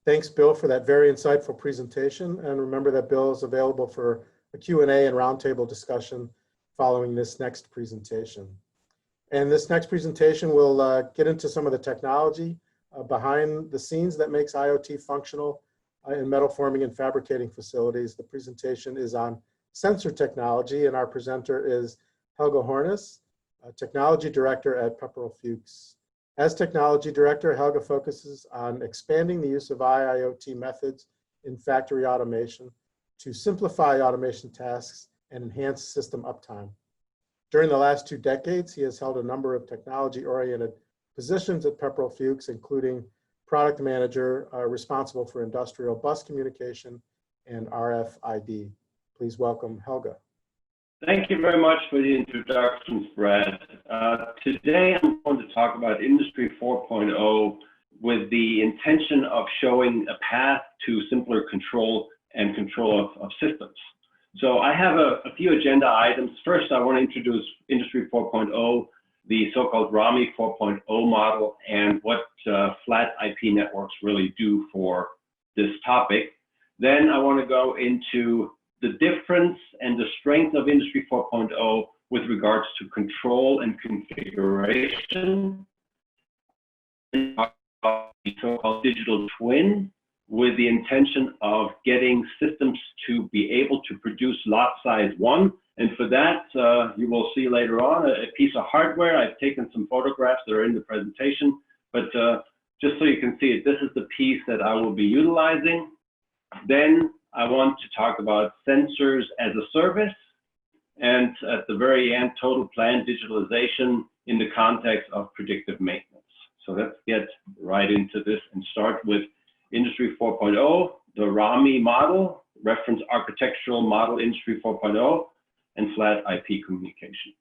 Thanks, Bill, for that very insightful presentation. And remember that Bill is available for a Q&A and roundtable discussion following this next presentation. And this next presentation will get into some of the technology behind the scenes that makes IoT functional in metal forming and fabricating facilities. The presentation is on sensor technology, and our presenter is Helge Hornis, Technology Director at Pepperell Fuchs. As Technology Director, Helge focuses on expanding the use of IoT methods in factory automation to simplify automation tasks and enhance system uptime. During the last 2 decades, he has held a number of technology-oriented positions at Pepperell Fuchs, including product manager responsible for industrial bus communication and RFID. Please welcome Helge. Thank you very much for the introductions, Brad. Today I'm going to talk about Industry 4.0 with the intention of showing a path to simpler control and control of systems. So I have a few agenda items. First, I want to introduce Industry 4.0, the so-called RAMI 4.0 model, and what flat IP networks really do for this topic. Then I want to go into the difference and the strength of Industry 4.0 with regards to control and configuration, the so-called digital twin, with the intention of getting systems to be able to produce lot size 1. And for that, you will see later on a piece of hardware. I've taken some photographs that are in the presentation, but just so you can see it, this is the piece that I will be utilizing. Then I want to talk about sensors as a service, and at the very end, total plant digitalization in the context of predictive maintenance. So let's get right into this and start with Industry 4.0, the RAMI model, reference architectural model Industry 4.0, and flat IP communication.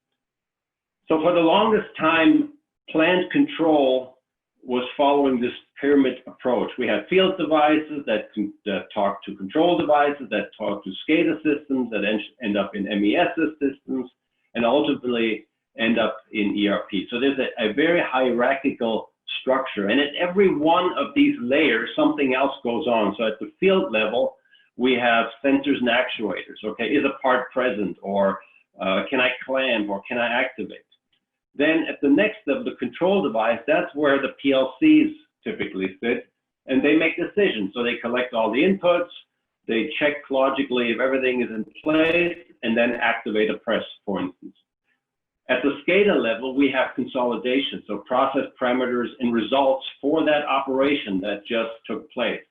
So for the longest time, plant control was following this pyramid approach. We had field devices that talk to control devices, that talk to SCADA systems, that end up in MES systems, and ultimately end up in ERP. So there's a very hierarchical structure. And at every one of these layers, something else goes on. So at the field level, we have sensors and actuators. Okay, is a part present, or can I clamp, or can I activate? Then at the next level, the control device, that's where the PLCs typically sit, and they make decisions. So they collect all the inputs, they check logically if everything is in place, and then activate a press, for instance. At the SCADA level, we have consolidation, so process parameters and results for that operation that just took place.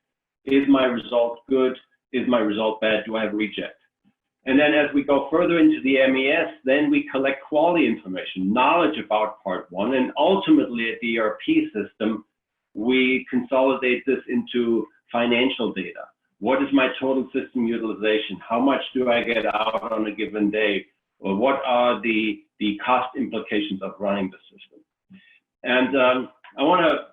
Is my result good? Is my result bad? Do I have reject? And then as we go further into the MES, then we collect quality information, knowledge about part 1, and ultimately at the ERP system, we consolidate this into financial data. What is my total system utilization? How much do I get out on a given day? Or what are the cost implications of running the system? And I want to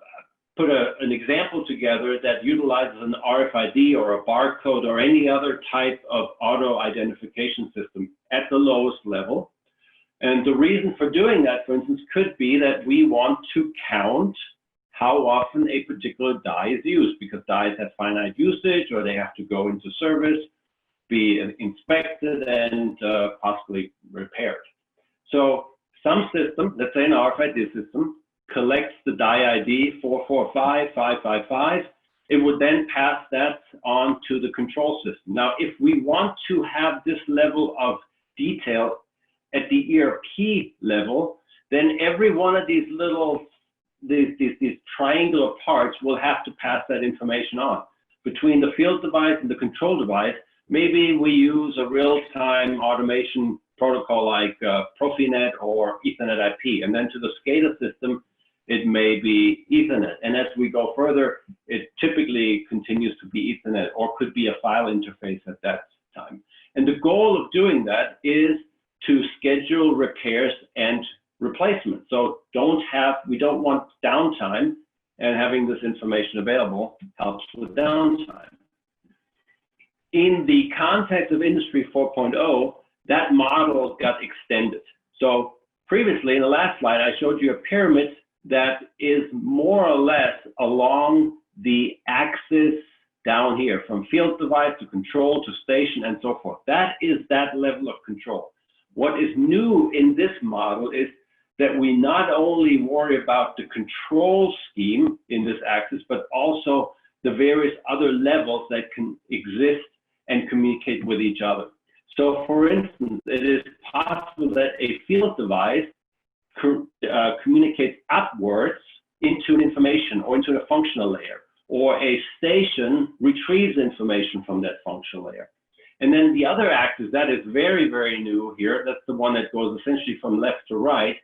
put an example together that utilizes an RFID or a barcode or any other type of auto identification system at the lowest level. And the reason for doing that, for instance, could be that we want to count how often a particular die is used, because dies have finite usage, or they have to go into service, be inspected, and possibly repaired. So some system, let's say an RFID system, collects the die ID 445555. It would then pass that on to the control system. Now, if we want to have this level of detail at the ERP level, then every one of these little, these triangular parts will have to pass that information on. Between the field device and the control device, maybe we use a real-time automation protocol like Profinet or Ethernet IP, and then to the SCADA system, it may be Ethernet. And as we go further, it typically continues to be Ethernet, or could be a file interface at that time. And the goal of doing that is to schedule repairs and replacement. So we don't want downtime, and having this information available helps with downtime. In the context of Industry 4.0, that model got extended. So previously, in the last slide, I showed you a pyramid that is more or less along the axis down here, from field device to control to station and so forth. That is that level of control. What is new in this model is that we not only worry about the control scheme in this axis, but also the various other levels that can exist and communicate with each other. So for instance, it is possible that a field device communicates upwards into information or into a functional layer, or a station retrieves information from that functional layer. And then the other axis that is very, very new here, that's the one that goes essentially from left to right,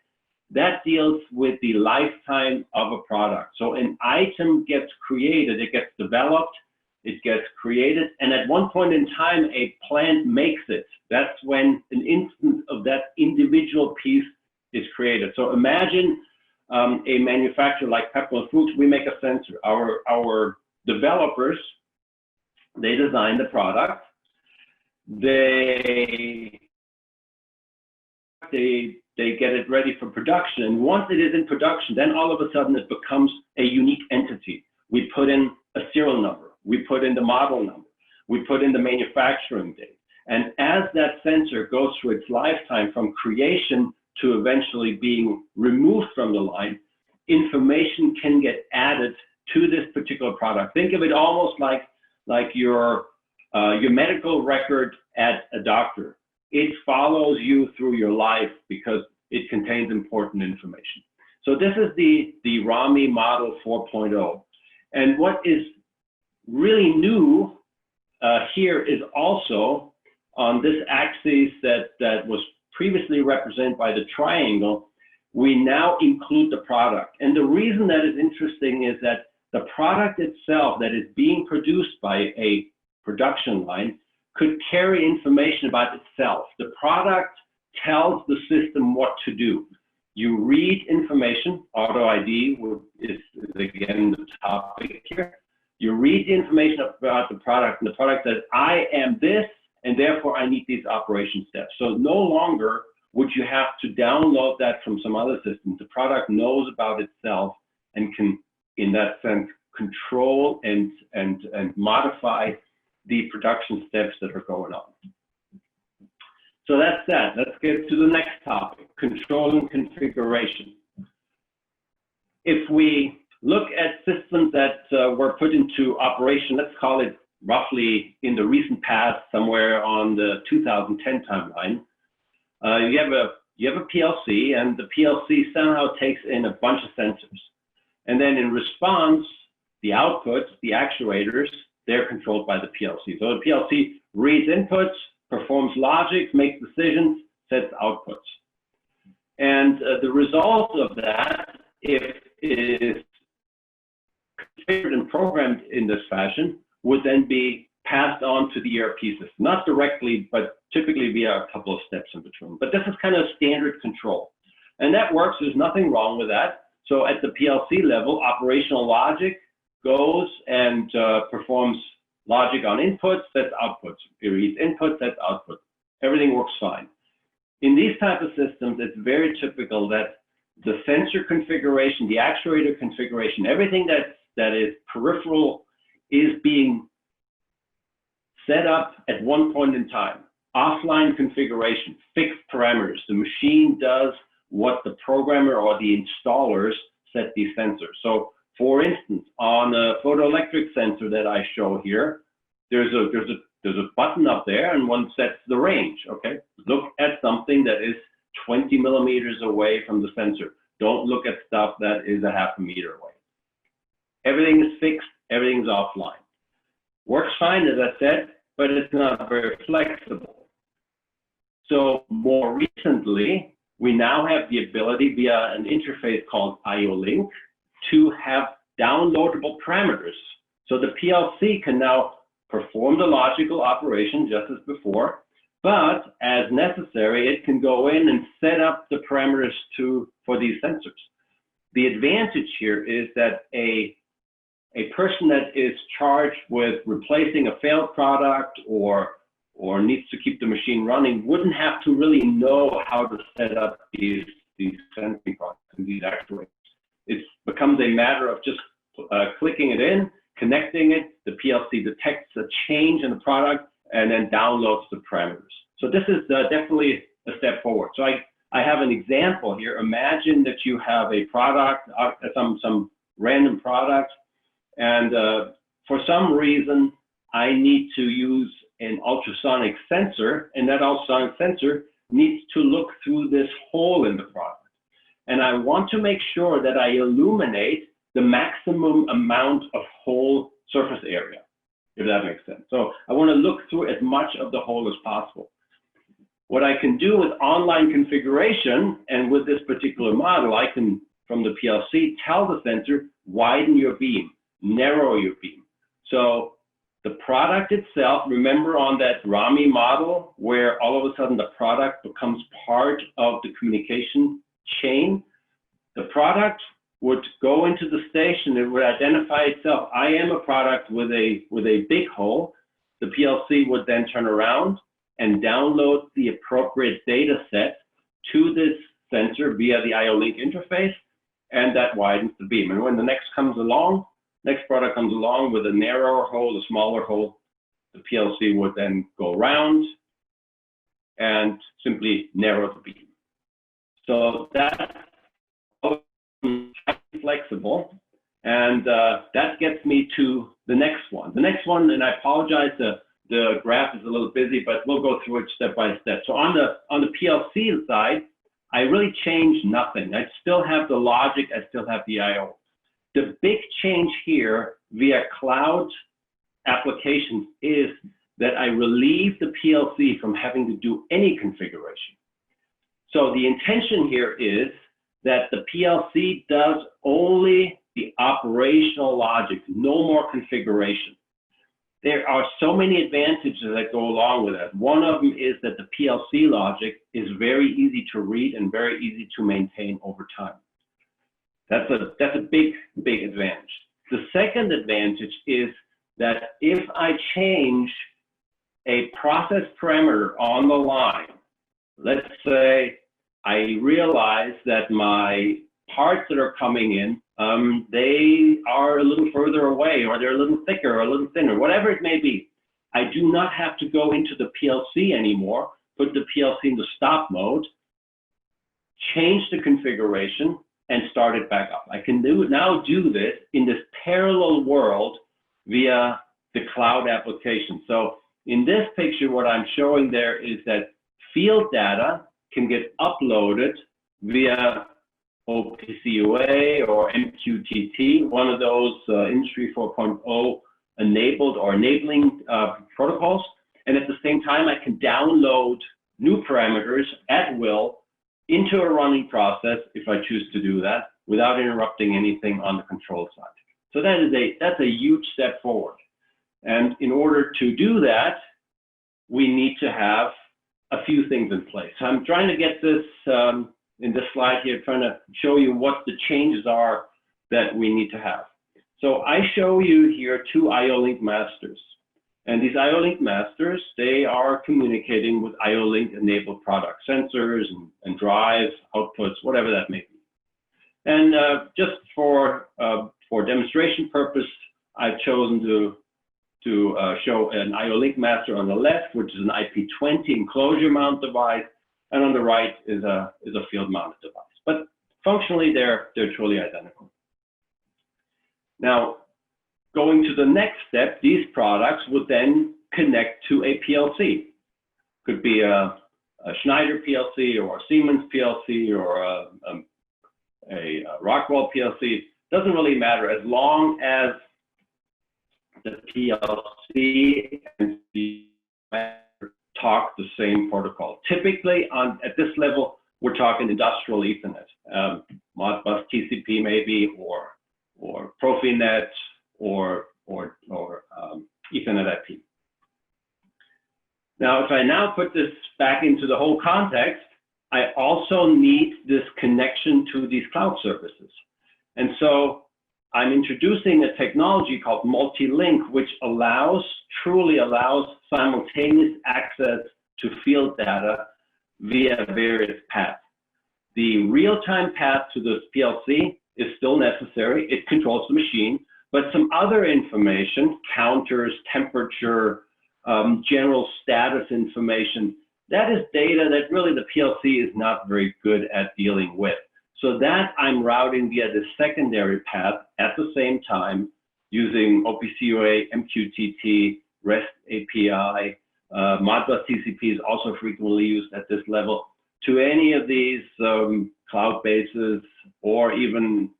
that deals with the lifetime of a product. So an item gets created, it gets developed, it gets created, and at one point in time, a plant makes it. That's when an instance of that individual piece is created. So imagine a manufacturer like Peppermint Foods. We make a sensor. Our developers, they design the product. They get it ready for production. And once it is in production, then all of a sudden it becomes a unique entity. We put in a serial number. We put in the model number. We put in the manufacturing date. And as that sensor goes through its lifetime from creation to eventually being removed from the line, information can get added to this particular product. Think of it almost like your medical record at a doctor. It follows you through your life because it contains important information. So this is the RAMI model 4.0. And what is really new here is also on this axis that was previously represented by the triangle, we now include the product. And the reason that is interesting is that the product itself that is being produced by a production line could carry information about itself. The product tells the system what to do. You read information, auto ID is again the topic here. You read the information about the product, and the product says, I am this, and therefore I need these operation steps. So no longer would you have to download that from some other system. The product knows about itself and can, in that sense, control and modify the production steps that are going on. So that's that. Let's get to the next topic, control and configuration. If we look at systems that were put into operation, let's call it roughly in the recent past, somewhere on the 2010 timeline, you have a PLC, and the PLC somehow takes in a bunch of sensors. And then in response, the outputs, the actuators, they're controlled by the PLC. So the PLC reads inputs, performs logic, makes decisions, sets outputs. And the result of that, if it is configured and programmed in this fashion, would then be passed on to the ERP system. Not directly, but typically via a couple of steps in between. But this is kind of standard control. And that works, there's nothing wrong with that. So at the PLC level, operational logic goes and performs logic on inputs, sets outputs. It reads inputs, sets outputs. Everything works fine. In these type of systems, it's very typical that the sensor configuration, the actuator configuration, everything that is peripheral is being set up at one point in time. Offline configuration, fixed parameters. The machine does what the programmer or the installers set these sensors. So for instance, on a photoelectric sensor that I show here, there's a button up there and one sets the range, okay? Look at something that is 20 millimeters away from the sensor. Don't look at stuff that is a half a meter away. Everything is fixed, everything's offline. Works fine, as I said, but it's not very flexible. So more recently, we now have the ability via an interface called IO-Link to have downloadable parameters. So the PLC can now perform the logical operation just as before, but as necessary, it can go in and set up the parameters for these sensors. The advantage here is that a person that is charged with replacing a failed product or needs to keep the machine running wouldn't have to really know how to set up these sensing products and these actuators. It becomes a matter of just clicking it in, connecting it, the PLC detects a change in the product and then downloads the parameters. So this is definitely a step forward. So I have an example here. Imagine that you have a product, some random product, and for some reason, I need to use an ultrasonic sensor, and that ultrasonic sensor needs to look through this hole in the product. And I want to make sure that I illuminate the maximum amount of whole surface area, if that makes sense. So I want to look through as much of the hole as possible. What I can do with online configuration, and with this particular model, I can, from the PLC, tell the sensor, widen your beam, narrow your beam. So the product itself, remember on that RAMI model, where all of a sudden the product becomes part of the communication chain, the product would go into the station, it would identify itself. I am a product with a big hole. The PLC would then turn around and download the appropriate data set to this sensor via the IO-Link interface, and that widens the beam. And when the next product comes along with a narrower hole, a smaller hole, the PLC would then go around and simply narrow the beam. So that's flexible, and that gets me to the next one. The next one, and I apologize, the graph is a little busy, but we'll go through it step by step. So on the PLC side, I really changed nothing. I still have the logic, I still have the I/O. The big change here via cloud applications is that I relieve the PLC from having to do any configuration. So the intention here is that the PLC does only the operational logic, no more configuration. There are so many advantages that go along with that. One of them is that the PLC logic is very easy to read and very easy to maintain over time. That's a big advantage. The second advantage is that if I change a process parameter on the line, let's say I realize that my parts that are coming in, they are a little further away, or they're a little thicker or a little thinner, whatever it may be. I do not have to go into the PLC anymore, put the PLC into stop mode, change the configuration, and start it back up. I can now do this in this parallel world via the cloud application. So in this picture, what I'm showing there is that field data can get uploaded via OPC-UA or MQTT, one of those Industry 4.0 enabled or enabling protocols. And at the same time, I can download new parameters at will into a running process if I choose to do that without interrupting anything on the control side. So that's a huge step forward. And in order to do that, we need to have a few things in place. So I'm trying to get this in this slide here, trying to show you what the changes are that we need to have. So I show you here two IO-Link masters. And these IO-Link masters, they are communicating with IO-Link enabled product sensors and drives, outputs, whatever that may be. And just for demonstration purpose, I've chosen to show an IO-Link master on the left, which is an IP20 enclosure mount device, and on the right is a field mounted device. But functionally, they're truly identical. Now, going to the next step, these products would then connect to a PLC. Could be a Schneider PLC or a Siemens PLC or a Rockwell PLC. Doesn't really matter as long as the PLC and the talk the same protocol. Typically, at this level, we're talking industrial Ethernet, Modbus TCP maybe, or Profinet, or Ethernet IP. Now, if I now put this back into the whole context, I also need this connection to these cloud services. And so I'm introducing a technology called multi-link, which truly allows simultaneous access to field data via various paths. The real-time path to this PLC is still necessary. It controls the machine, But some other information, counters, temperature, general status information, that is data that really the PLC is not very good at dealing with. So that I'm routing via the secondary path at the same time using OPC UA, MQTT, REST API, Modbus TCP is also frequently used at this level to any of these cloud bases or even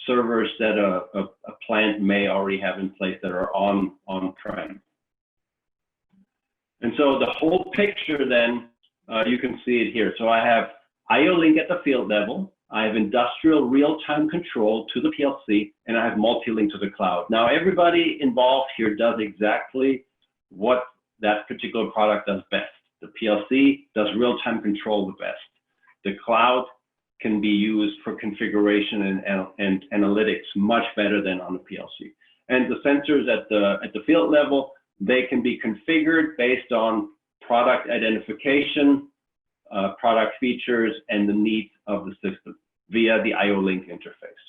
servers that a plant may already have in place that are on-prem. And so the whole picture then, you can see it here. So I have IO link at the field level, I have industrial real-time control to the PLC, and I have multi-link to the cloud. Now everybody involved here does exactly what that particular product does best. The PLC does real-time control the best. The cloud can be used for configuration and analytics much better than on the PLC. And the sensors at the field level, they can be configured based on product identification, product features, and the needs of the system via the IO link interface.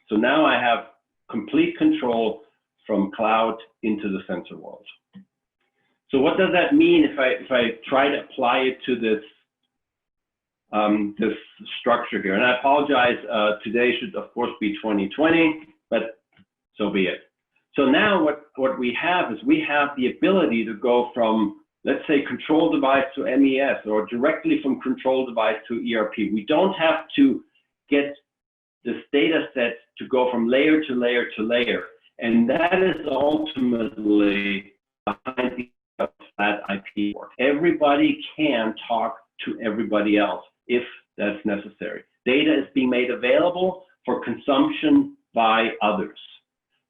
So now I have complete control from cloud into the sensor world. So what does that mean if I try to apply it to this this structure here? And I apologize, today should of course be 2020, but so be it. So now what we have is we have the ability to go from, let's say, control device to MES, or directly from control device to ERP. We don't have to get this data set to go from layer to layer to layer. And that is ultimately behind the flat IP work. Everybody can talk to everybody else if that's necessary. Data is being made available for consumption by others.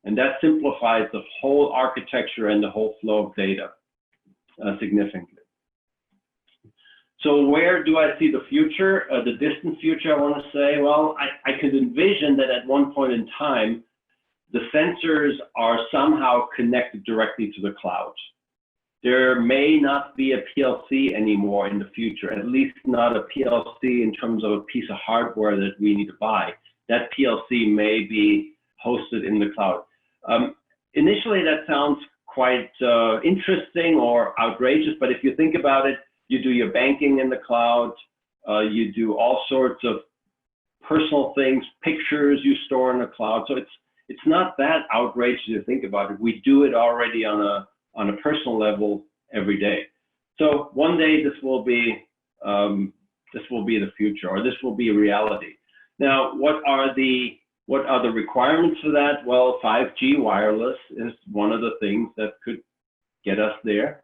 And that simplifies the whole architecture and the whole flow of data significantly. So where do I see the future? The distant future, I want to say, well, I could envision that at one point in time, the sensors are somehow connected directly to the cloud. There may not be a PLC anymore in the future, at least not a PLC in terms of a piece of hardware that we need to buy. That PLC may be hosted in the cloud. Initially, that sounds quite interesting or outrageous, but if you think about it, you do your banking in the cloud, you do all sorts of personal things, pictures you store in the cloud. So it's not that outrageous to think about it. We do it already on a personal level every day. So one day this will be the future, or this will be a reality. Now, what are the requirements for that? Well, 5G wireless is one of the things that could get us there.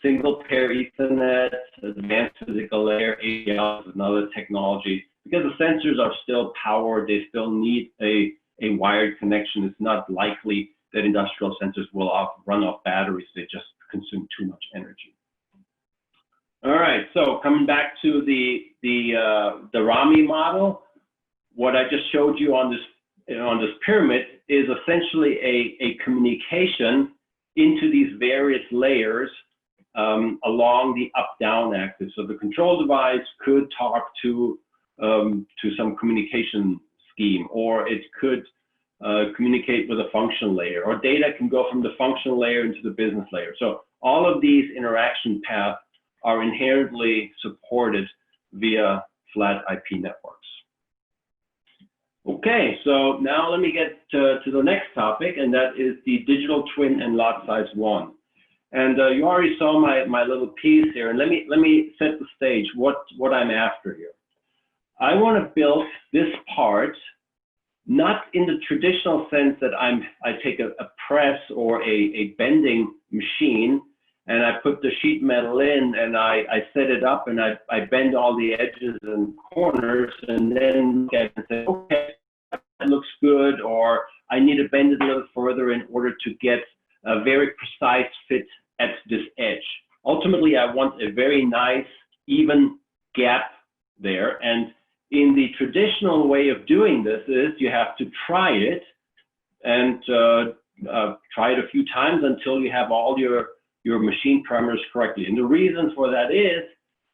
Single pair Ethernet, advanced physical layer, AEL is another technology. Because the sensors are still powered, they still need a wired connection. It's not likely that industrial sensors will run off batteries. They just consume too much energy. All right, so coming back to the RAMI model, what I just showed you on this pyramid is essentially a communication into these various layers along the up-down axis. So the control device could talk to some communication scheme, or it could communicate with a function layer, or data can go from the function layer into the business layer. So all of these interaction paths are inherently supported via flat IP networks. Okay, so now let me get to the next topic, and that is the digital twin and lot size 1. And you already saw my little piece here, and let me set the stage, what I'm after here. I want to build this part, not in the traditional sense that I take a press or a bending machine, and I put the sheet metal in, and I set it up, and I bend all the edges and corners, and then look at it and say, okay, that looks good, or I need to bend it a little further in order to get a very precise fit at this edge. Ultimately, I want a very nice, even gap there. And in the traditional way of doing this is you have to try it and try it a few times until you have all your machine parameters correctly. And the reason for that is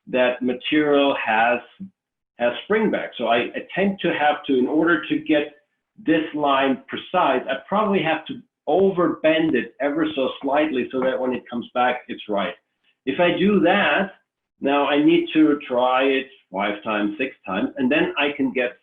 that material has spring back. So I tend to have to, in order to get this line precise, I probably have to overbend it ever so slightly so that when it comes back, it's right. If I do that, now I need to try it 5 times, 6 times, and then I can get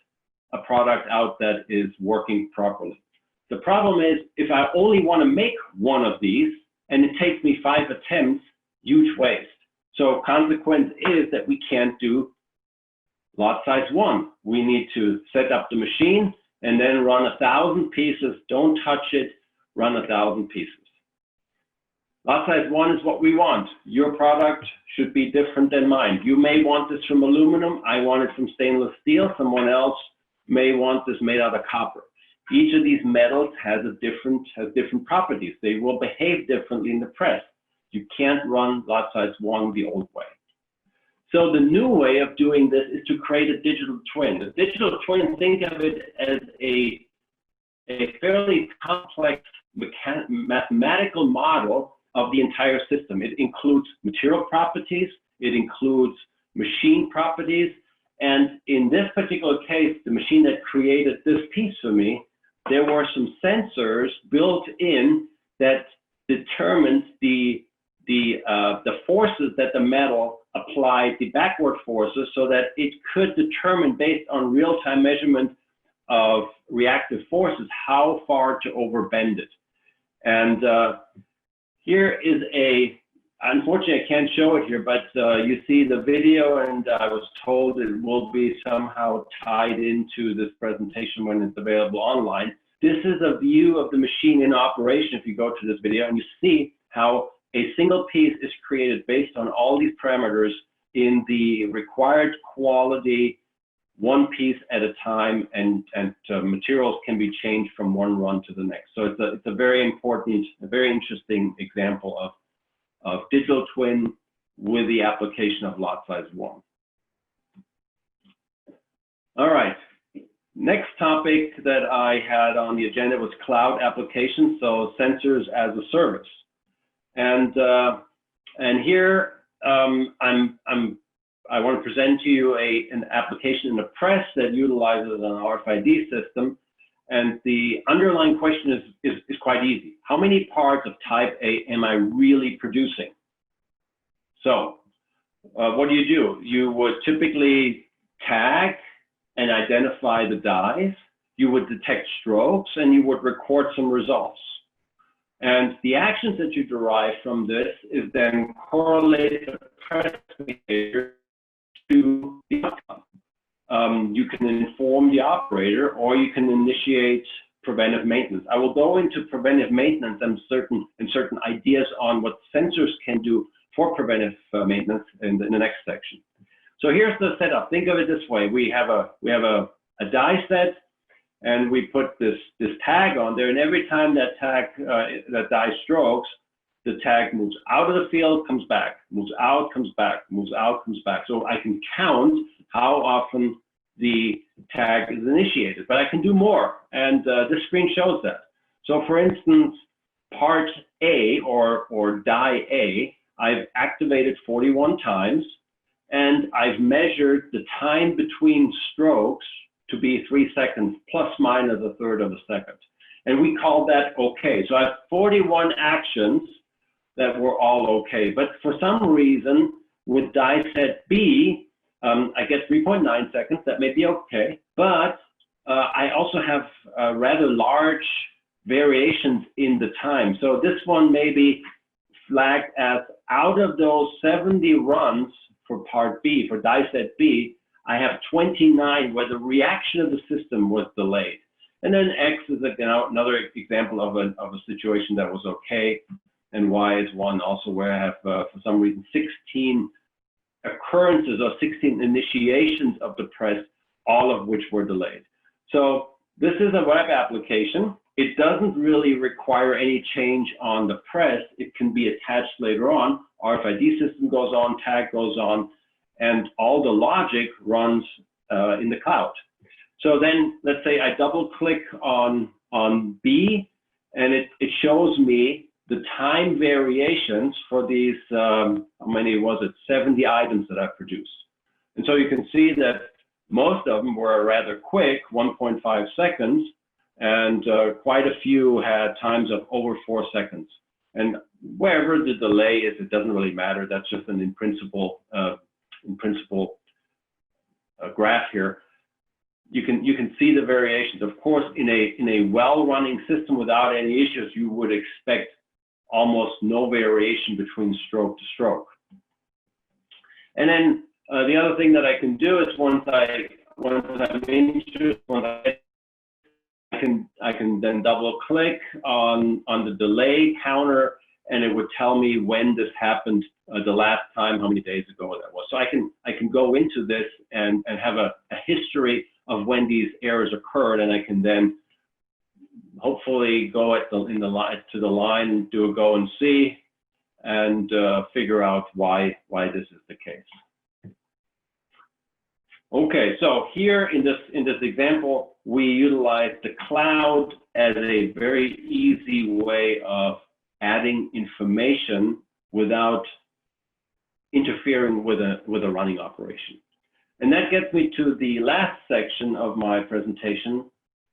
a product out that is working properly. The problem is, if I only want to make one of these, and it takes me 5 attempts, huge waste. So consequence is that we can't do lot size 1. We need to set up the machine and then run 1,000 pieces. Don't touch it, run 1,000 pieces. Lot size 1 is what we want. Your product should be different than mine. You may want this from aluminum. I want it from stainless steel. Someone else may want this made out of copper. Each of these metals has different properties. They will behave differently in the press. You can't run lot size 1 the old way. So the new way of doing this is to create a digital twin. A digital twin, think of it as a fairly complex mathematical model of the entire system. It includes material properties, it includes machine properties, and in this particular case, the machine that created this piece for me, there were some sensors built in that determined the forces that the metal applied, the backward forces, so that it could determine, based on real-time measurement of reactive forces, how far to overbend it. And here is unfortunately I can't show it here, but you see the video, and I was told it will be somehow tied into this presentation when it's available online. This is a view of the machine in operation if you go to this video, and you see how a single piece is created based on all these parameters in the required quality, one piece at a time, and materials can be changed from one run to the next. So it's a very important, a very interesting example of digital twin with the application of lot size 1. All right, next topic that I had on the agenda was cloud applications, so sensors as a service. And here I want to present to you an application in the press that utilizes an RFID system. And the underlying question is quite easy. How many parts of type A am I really producing? So what do? You would typically tag and identify the dies. You would detect strokes, and you would record some results. And the actions that you derive from this is then correlated the press behavior to the outcome. You can inform the operator, or you can initiate preventive maintenance. I will go into preventive maintenance and certain ideas on what sensors can do for preventive maintenance in the next section. So here's the setup. Think of it this way: we have a die set, and we put this tag on there, and every time that die strokes, the tag moves out of the field, comes back, moves out, comes back, moves out, comes back. So I can count how often the tag is initiated, but I can do more, and this screen shows that. So for instance, part A or die A, I've activated 41 times, and I've measured the time between strokes to be 3 seconds, plus minus a third of a second. And we call that okay. So I have 41 actions that were all okay. But for some reason, with die set B, I get 3.9 seconds. That may be okay. But I also have rather large variations in the time. So this one may be flagged as, out of those 70 runs for part B, for die set B, I have 29 where the reaction of the system was delayed. And then X is another example of a situation that was okay. And Y is one also where I have, for some reason, 16 occurrences or 16 initiations of the press, all of which were delayed. So this is a web application. It doesn't really require any change on the press. It can be attached later on. RFID system goes on, tag goes on, and all the logic runs in the cloud. So then let's say I double click on B, and it shows me the time variations for these, how many was it, 70 items that I produced. And so you can see that most of them were rather quick, 1.5 seconds, and quite a few had times of over 4 seconds. And wherever the delay is, it doesn't really matter. That's just an in principle graph here. You can see the variations. Of course, in a well-running system without any issues, you would expect almost no variation between stroke to stroke. And then the other thing that I can do is once I'm interested, I can then double click on the delay counter, and it would tell me when this happened the last time, how many days ago that was. So I can go into this and have a history of when these errors occurred, and I can then hopefully go to the line, do a go and see, and figure out why this is the case. Okay, so here in this example, we utilize the cloud as a very easy way of adding information without interfering with a running operation. And that gets me to the last section of my presentation,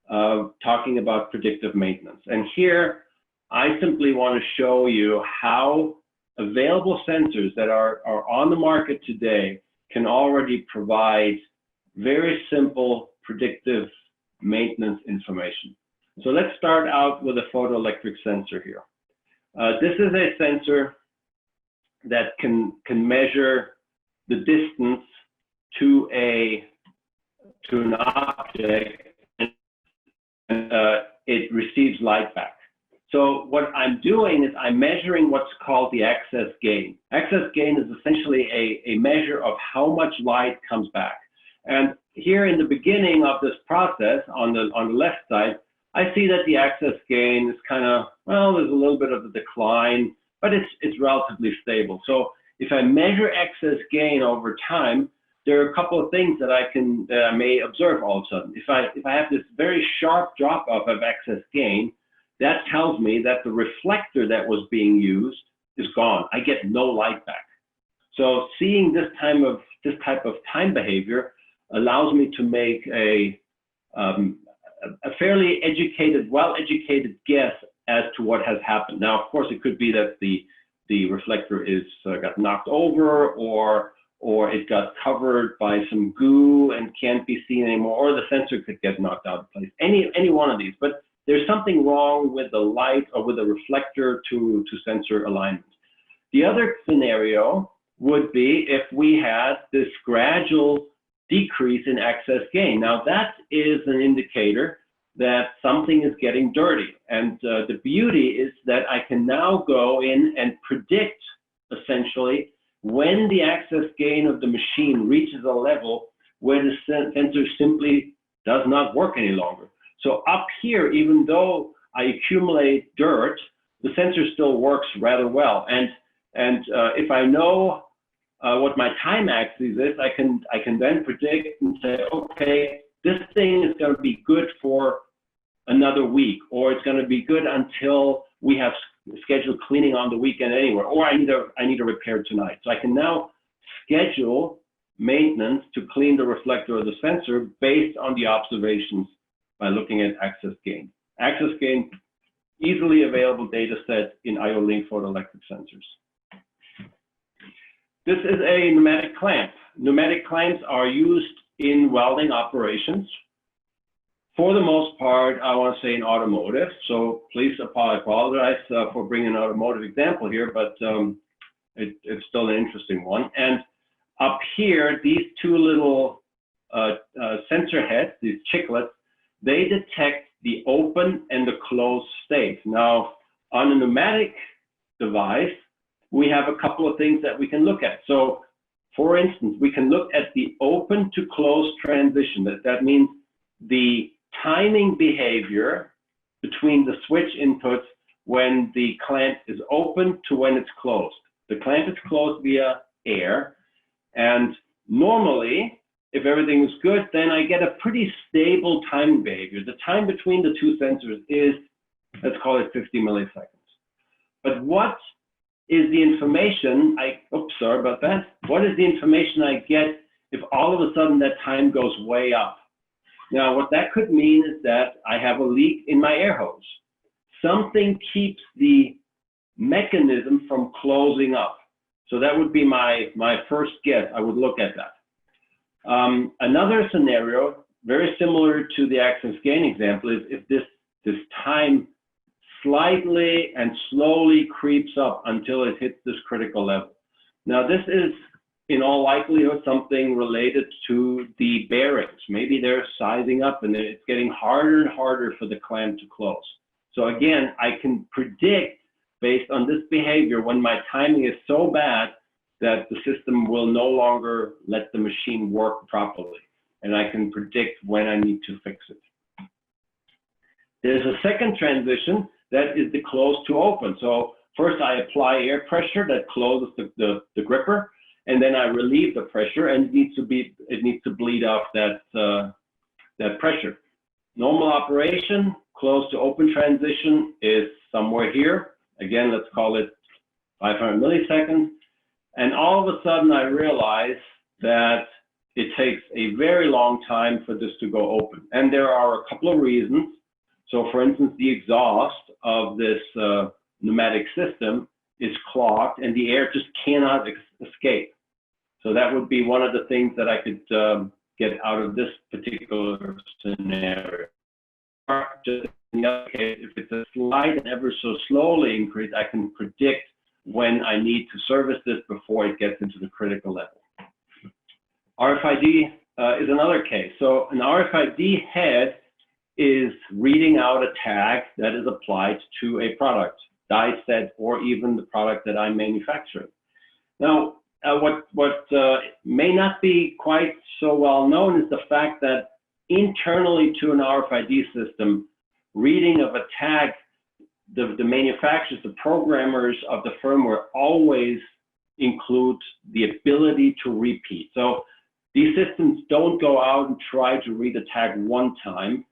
talking about predictive maintenance. And here, I simply want to show you how available sensors that are on the market today can already provide very simple predictive maintenance information. So let's start out with a photoelectric sensor here. This is a sensor that can measure the distance to an object, and it receives light back. So what I'm doing is I'm measuring what's called the access gain. Access gain is essentially a measure of how much light comes back. And here in the beginning of this process, on the left side, I see that the access gain is kind of, well, there's a little bit of a decline, but it's relatively stable. So if I measure access gain over time, there are a couple of things that I may observe all of a sudden. If I have this very sharp drop off of access gain, that tells me that the reflector that was being used is gone. I get no light back. So seeing this type of time behavior allows me to make a fairly educated, well-educated guess as to what has happened. Now, of course, it could be that the reflector got knocked over, or it got covered by some goo and can't be seen anymore, or the sensor could get knocked out of place. Any one of these, but there's something wrong with the light or with the reflector to sensor alignment. The other scenario would be if we had this gradual decrease in access gain. Now that is an indicator that something is getting dirty. And the beauty is that I can now go in and predict essentially when the access gain of the machine reaches a level where the sensor simply does not work any longer. So up here, even though I accumulate dirt, the sensor still works rather well. And if I know what my time axis is, I can then predict and say, okay, this thing is going to be good for another week, or it's going to be good until we have scheduled cleaning on the weekend anywhere, or I need a repair tonight. So I can now schedule maintenance to clean the reflector of the sensor based on the observations by looking at access gain. Access gain, easily available data set in IO-Link photoelectric sensors. This is a pneumatic clamp. Pneumatic clamps are used in welding operations. For the most part, I want to say in automotive. So please apologize for bringing an automotive example here, but it's still an interesting one. And up here, these two little sensor heads, these chiclets, they detect the open and the closed state. Now, on a pneumatic device, we have a couple of things that we can look at. So, for instance, we can look at the open to closed transition. That means the timing behavior between the switch inputs when the clamp is open to when it's closed. The clamp is closed via air, and normally, if everything is good, then I get a pretty stable timing behavior. The time between the two sensors is, let's call it 50 milliseconds. But what is the information sorry about that. What is the information I get if all of a sudden that time goes way up? Now, what that could mean is that I have a leak in my air hose. Something keeps the mechanism from closing up. So that would be my first guess. I would look at that. Another scenario, very similar to the access gain example, is if this time slightly and slowly creeps up until it hits this critical level. Now, this is in all likelihood something related to the bearings. Maybe they're sizing up and it's getting harder and harder for the clamp to close. So again, I can predict based on this behavior when my timing is so bad that the system will no longer let the machine work properly. And I can predict when I need to fix it. There's a second transition that is the close to open. So first I apply air pressure that closes the gripper, and then I relieve the pressure, and it needs to bleed off that pressure. Normal operation, close to open transition is somewhere here. Again, let's call it 500 milliseconds. And all of a sudden I realize that it takes a very long time for this to go open. And there are a couple of reasons. So for instance, the exhaust of this pneumatic system is clogged and the air just cannot escape. So that would be one of the things that I could get out of this particular scenario. Just in the other case, if it's a slight and ever so slowly increase, I can predict when I need to service this before it gets into the critical level. RFID is another case. So an RFID head is reading out a tag that is applied to a product, die set, or even the product that I'm manufacturing. Now, what may not be quite so well known is the fact that internally to an RFID system, reading of a tag, the manufacturers, the programmers of the firmware always include the ability to repeat. So these systems don't go out and try to read a tag one time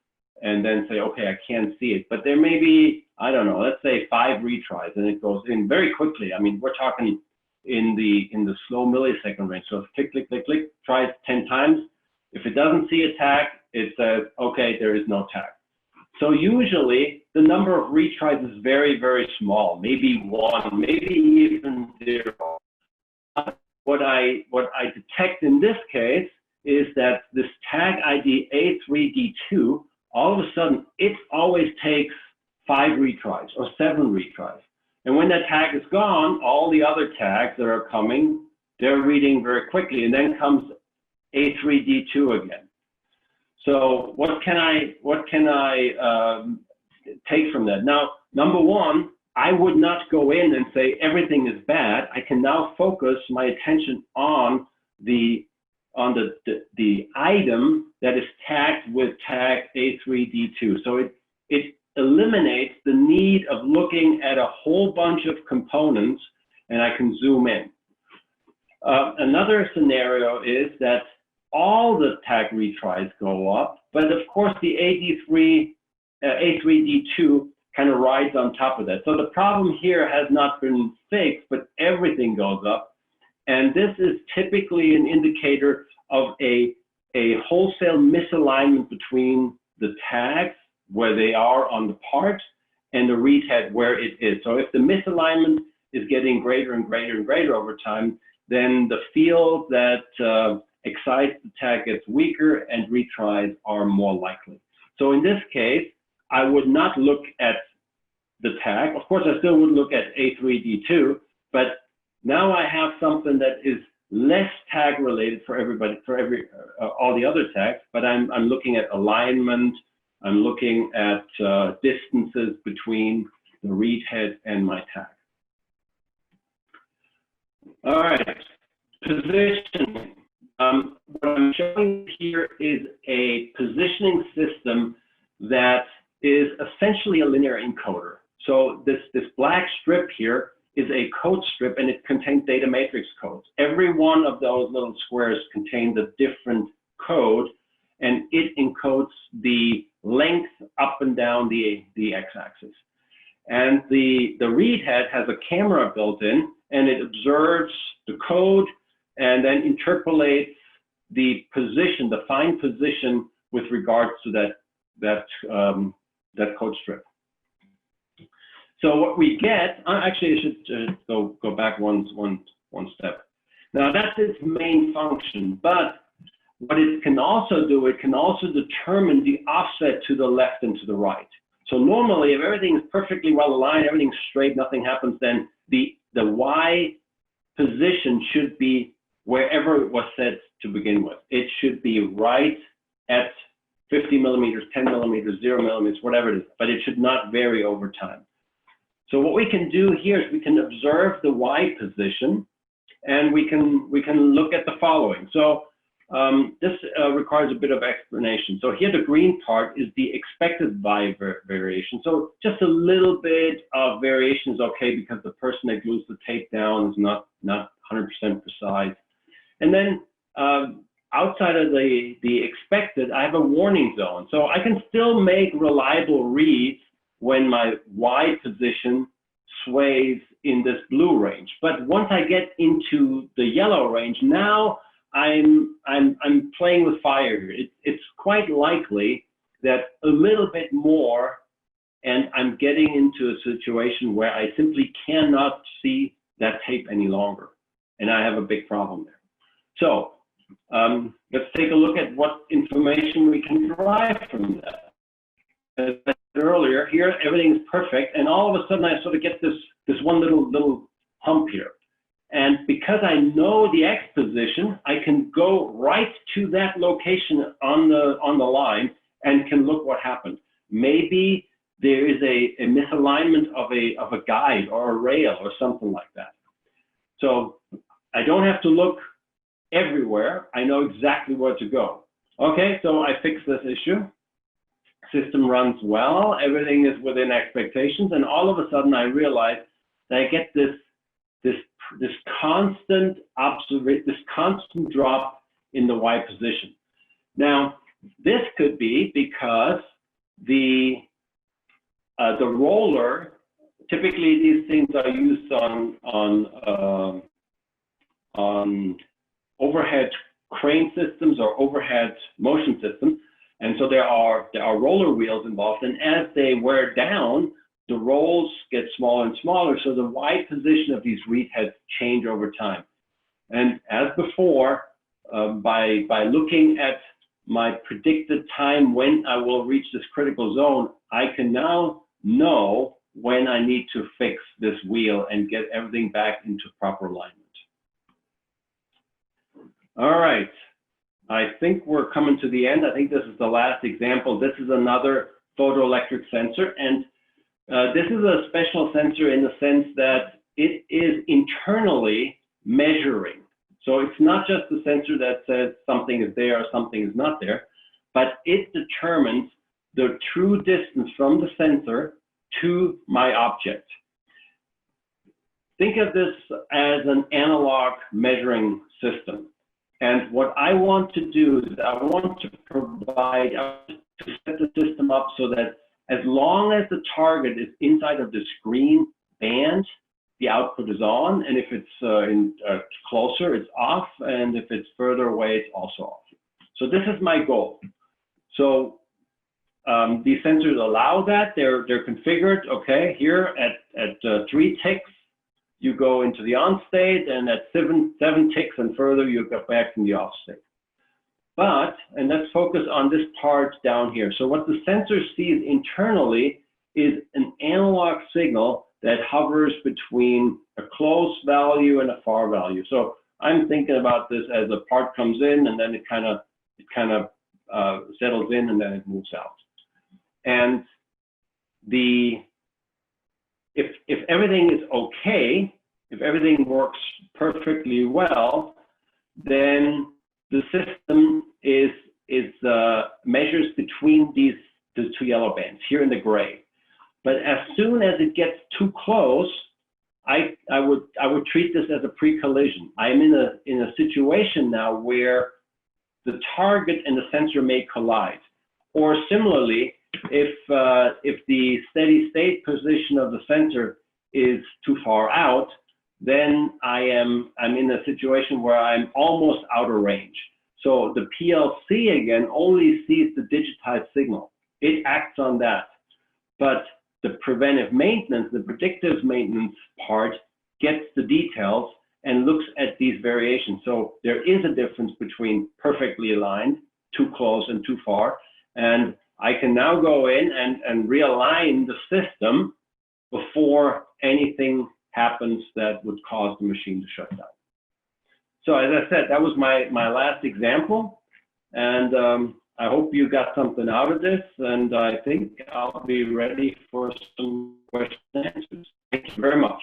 and then say, okay, I can't see it. But there may be, I don't know, let's say 5 retries, and it goes in very quickly. I mean, we're talking in the slow millisecond range. So click, click, click, click, tries 10 times. If it doesn't see a tag, it says, okay, there is no tag. So usually the number of retries is very, very small, maybe 1, maybe even 0. What I detect in this case is that this tag ID A3D2, all of a sudden, it always takes 5 retries or 7 retries. And when that tag is gone, all the other tags that are coming, they're reading very quickly, and then comes A3D2 again. So what can I take from that? Now, number one, I would not go in and say everything is bad. I can now focus my attention on the item that is tagged with tag A3D2. So it eliminates the need of looking at a whole bunch of components, and I can zoom in. Another scenario is that all the tag retries go up, but of course the A3D2 kind of rides on top of that. So the problem here has not been fixed, but everything goes up. And this is typically an indicator of a wholesale misalignment between the tags, where they are on the part, and the read head where it is. So if the misalignment is getting greater and greater and greater over time, then the field that excites the tag gets weaker and retries are more likely. So in this case, I would not look at the tag. Of course, I still would look at A3D2, but now I have something that is less tag related for everybody, for all the other tags, but I'm looking at alignment, I'm looking at distances between the read head and my tag. All right, positioning. What I'm showing here is a positioning system that is essentially a linear encoder. So this black strip here is a code strip, and it contains data matrix codes. Every one of those little squares contains a different code, and it encodes the length up and down the x-axis. And the read head has a camera built in, and it observes the code and then interpolates the position, the fine position with regards to that code strip. So what we get, actually I should go back one step. Now that's its main function, but what it can also do, it can also determine the offset to the left and to the right. So normally, if everything is perfectly well aligned, everything's straight, nothing happens, then the Y position should be wherever it was set to begin with. It should be right at 50 millimeters, 10 millimeters, 0 millimeters, whatever it is, but it should not vary over time. So what we can do here is we can observe the Y position, and we can look at the following. So this requires a bit of explanation. So here the green part is the expected Y variation. So just a little bit of variation is okay because the person that glues the tape down is not 100% precise. And then outside of the expected, I have a warning zone. So I can still make reliable reads when my Y position sways in this blue range. But once I get into the yellow range, now I'm playing with fire here. It's quite likely that a little bit more, and I'm getting into a situation where I simply cannot see that tape any longer, and I have a big problem there. So let's take a look at what information we can derive from that. As I said earlier, here everything is perfect, and all of a sudden I sort of get this one little hump here. And because I know the X position, I can go right to that location on the line and can look what happened. Maybe there is a misalignment of a guide or a rail or something like that. So I don't have to look everywhere. I know exactly where to go. Okay, so I fix this issue. System runs well. Everything is within expectations, and all of a sudden I realize that I get this constant drop in the Y position. Now, this could be because the roller, typically these things are used on overhead crane systems or overhead motion systems, and so there are roller wheels involved, and as they wear down, the rolls get smaller and smaller, so the Y position of these read heads change over time. And as before, by looking at my predicted time when I will reach this critical zone, I can now know when I need to fix this wheel and get everything back into proper alignment. All right, I think we're coming to the end. I think this is the last example. This is another photoelectric sensor, and this is a special sensor in the sense that it is internally measuring. So it's not just the sensor that says something is there or something is not there, but it determines the true distance from the sensor to my object. Think of this as an analog measuring system. And what I want to do is I want to set the system up so that as long as the target is inside of this green band, the output is on, and if it's closer, it's off, and if it's further away, it's also off. So this is my goal. So these sensors allow that. They're configured. Okay, here at 3 ticks, you go into the on state, and at 7 ticks and further, you go back in the off state. But, and let's focus on this part down here. So what the sensor sees internally is an analog signal that hovers between a close value and a far value. So I'm thinking about this as a part comes in, and then it kind of settles in, and then it moves out. And if everything is okay, if everything works perfectly well, then the system measures between the 2 yellow bands here in the gray. But as soon as it gets too close, I would treat this as a pre-collision. I'm in a situation now where the target and the sensor may collide. Or similarly, if the steady state position of the sensor is too far out, then I'm in a situation where I'm almost out of range. So the PLC, again, only sees the digitized signal. It acts on that. But the preventive maintenance, the predictive maintenance part, gets the details and looks at these variations. So there is a difference between perfectly aligned, too close and too far. And I can now go in and realign the system before anything happens that would cause the machine to shut down. So as I said, that was my last example. And I hope you got something out of this. And I think I'll be ready for some questions and answers. Thank you very much.